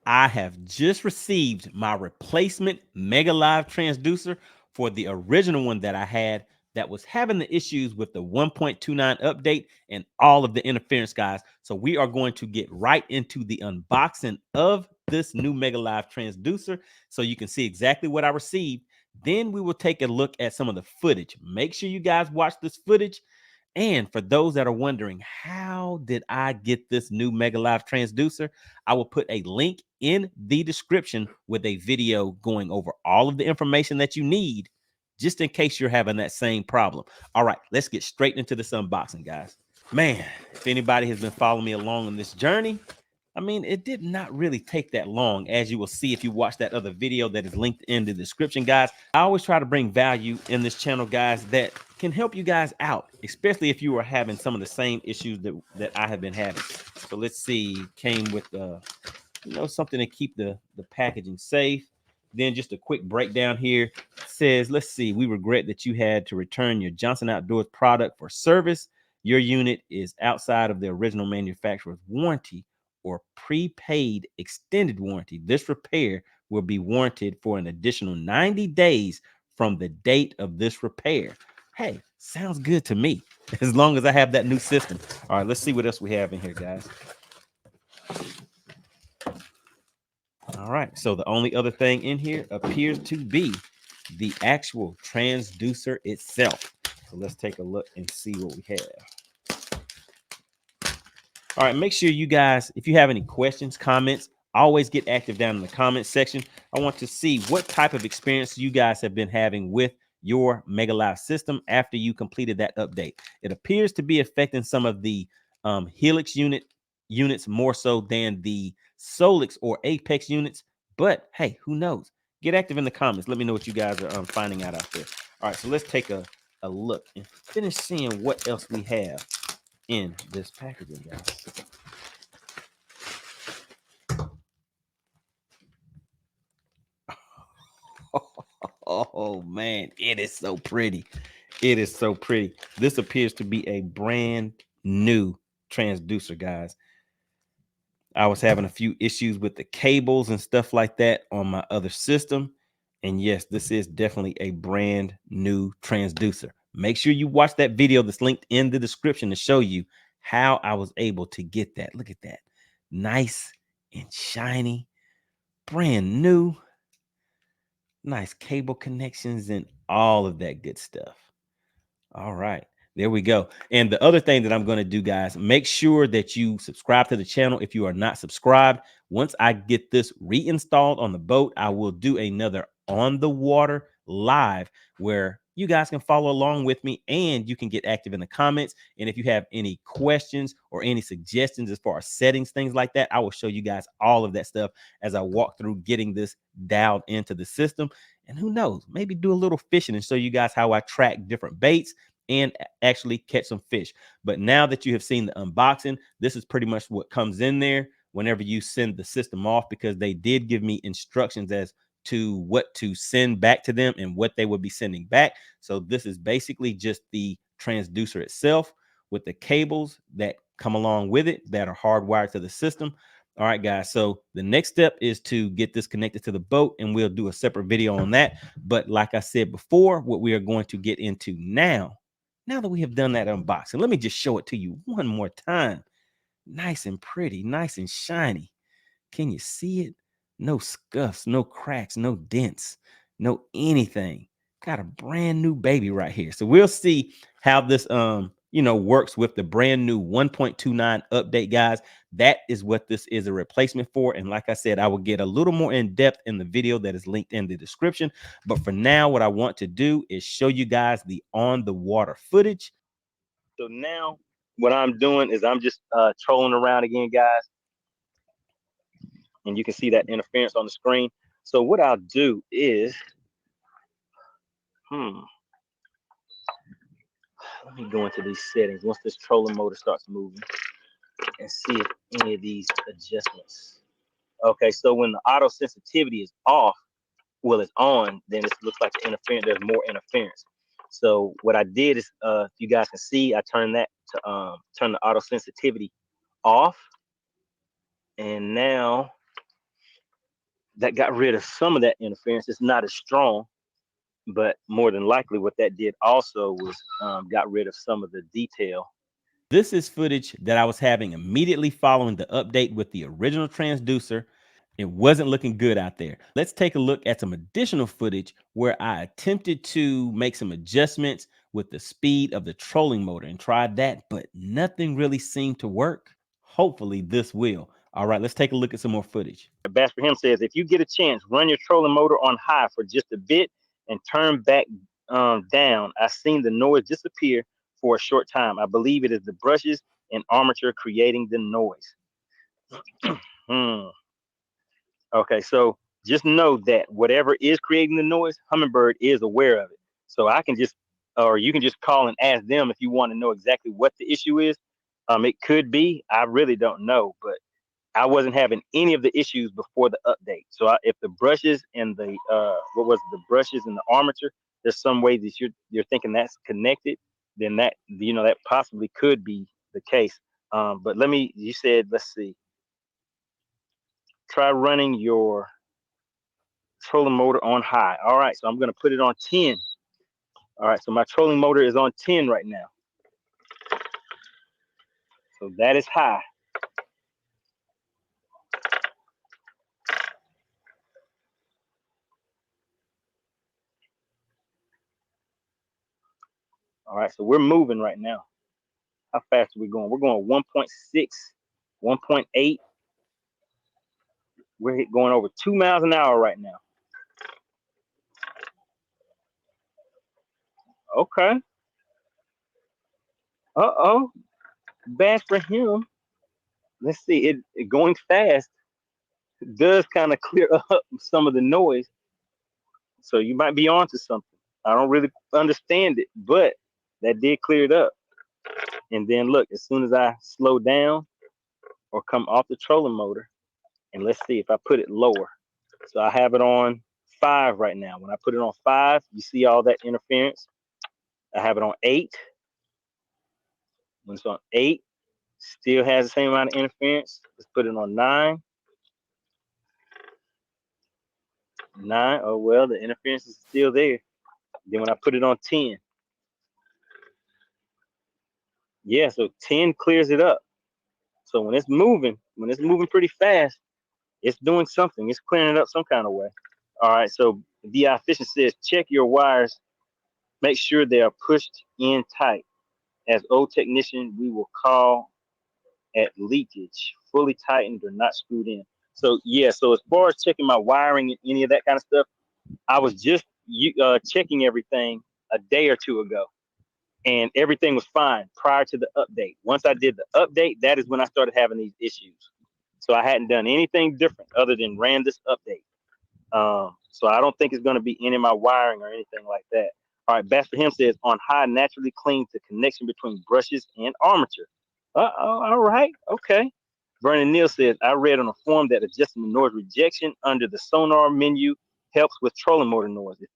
I have just received my replacement Mega Live transducer for the original one that I had that was having the issues with the 1.29 update and all of the interference, guys. So we are going to get right into the unboxing of this new Mega Live transducer so you can see exactly what I received. Then we will take a look at some of the footage. Make sure you guys watch this footage. And for those that are wondering, how did I get this new Mega Live transducer? I will put a link in the description with a video going over all of the information that you need, just in case you're having that same problem. All right, let's get straight into this unboxing, guys. Man, if anybody has been following me along on this journey, I mean, it did not really take that long, as you will see if you watch that other video that is linked in the description, guys. I always try to bring value in this channel, guys, that can help you guys out, especially if you are having some of the same issues that I have been having. So let's see, came with something to keep the packaging safe. Then just a quick breakdown here. It says, let's see, we regret that you had to return your Johnson Outdoors product for service. Your unit is outside of the original manufacturer's warranty or prepaid extended warranty. This repair will be warranted for an additional 90 days from the date of this repair. Hey, sounds good to me, as long as I have that new system. All right, let's see what else we have in here, guys. All right, so the only other thing in here appears to be the actual transducer itself. So let's take a look and see what we have. All right, make sure you guys, if you have any questions, comments, always get active down in the comment section. I want to see what type of experience you guys have been having with your Mega Live system after you completed that update. It appears to be affecting some of the Helix units more so than the Solix or Apex units. But hey, who knows? Get active in the comments. Let me know what you guys are finding out there. All right, so let's take a look and finish seeing what else we have in this packaging, guys. Oh man, it is so pretty. It is so pretty. This appears to be a brand new transducer, guys. I was having a few issues with the cables and stuff like that on my other system. And yes, this is definitely a brand new transducer. Make sure you watch that video that's linked in the description to show you how I was able to get that. Look at that. Nice and shiny, brand new. Nice cable connections and all of that good stuff. All right, there we go. And the other thing that I'm going to do, guys, make sure that you subscribe to the channel if you are not subscribed. Once I get this reinstalled on the boat, I will do another on the water live where you guys can follow along with me and you can get active in the comments. And if you have any questions or any suggestions as far as settings, things like that, I will show you guys all of that stuff as I walk through getting this dialed into the system. And who knows, maybe do a little fishing and show you guys how I track different baits and actually catch some fish. But now that you have seen the unboxing, this is pretty much what comes in there whenever you send the system off, because they did give me instructions as to what to send back to them and what they would be sending back. So this is basically just the transducer itself with the cables that come along with it that are hardwired to the system. All right, guys. So the next step is to get this connected to the boat, and we'll do a separate video on that. But like I said before, what we are going to get into now that we have done that unboxing, let me just show it to you one more time. Nice and pretty, nice and shiny. Can you see it? No scuffs, no cracks, no dents, no anything. Got a brand new baby right here. So we'll see how this works with the brand new 1.29 update, guys. That is what this is a replacement for. And like I said, I will get a little more in depth in the video that is linked in the description. But for now, what I want to do is show you guys the on the water footage. So now what I'm doing is I'm just trolling around again, guys. And you can see that interference on the screen. So what I'll do is, let me go into these settings once this trolling motor starts moving and see if any of these adjustments. Okay, so when the auto sensitivity is off, well, it's on, then it looks like the interference, there's more interference. So what I did is, if you guys can see, I turned that to turn the auto sensitivity off. And now that got rid of some of that interference. It's not as strong, but more than likely what that did also was got rid of some of the detail. This is footage that I was having immediately following the update with the original transducer. It wasn't looking good out there. Let's take a look at some additional footage where I attempted to make some adjustments with the speed of the trolling motor and tried that, but nothing really seemed to work. Hopefully this will. All right, let's take a look at some more footage. Bass for him says, if you get a chance, run your trolling motor on high for just a bit and turn back down. I've seen the noise disappear for a short time. I believe it is the brushes and armature creating the noise. Okay, so just know that whatever is creating the noise, Humminbird is aware of it. So I can just, or you can just call and ask them if you want to know exactly what the issue is. It could be, I really don't know, but I wasn't having any of the issues before the update. So if the brushes and the the brushes and the armature, there's some way that you're thinking that's connected, then that that possibly could be the case. But you said, let's see, try running your trolling motor on high. All right, so I'm gonna put it on 10. All right, so my trolling motor is on 10 right now. So that is high. All right, so we're moving right now. How fast are we going? We're going 1.6, 1.8. We're going over 2 miles an hour right now. Okay. Uh-oh. Bad for him. Let's see. It going fast does kind of clear up some of the noise. So you might be onto something. I don't really understand it, but that did clear it up. And then look, as soon as I slow down or come off the trolling motor, and let's see if I put it lower. So I have it on 5 right now. When I put it on 5, you see all that interference. I have it on 8. When it's on 8, still has the same amount of interference. Let's put it on 9. 9, oh well, the interference is still there. Then when I put it on 10, yeah, so 10 clears it up. So when it's moving pretty fast, it's doing something. It's clearing it up some kind of way. All right, so VI Efficient says, check your wires. Make sure they are pushed in tight. As old technician, we will call at leakage, fully tightened or not screwed in. So yeah, so as far as checking my wiring and any of that kind of stuff, I was just checking everything a day or two ago, and everything was fine prior to the update. Once I did the update, that is when I started having these issues. So I hadn't done anything different other than ran this update. So I don't think it's going to be any of my wiring or anything like that. All right, Bass for him says, on high, naturally cleans the connection between brushes and armature. Uh-oh, all right, okay. Vernon Neal says, I read on a forum that adjusting the noise rejection under the sonar menu helps with trolling motor noise. If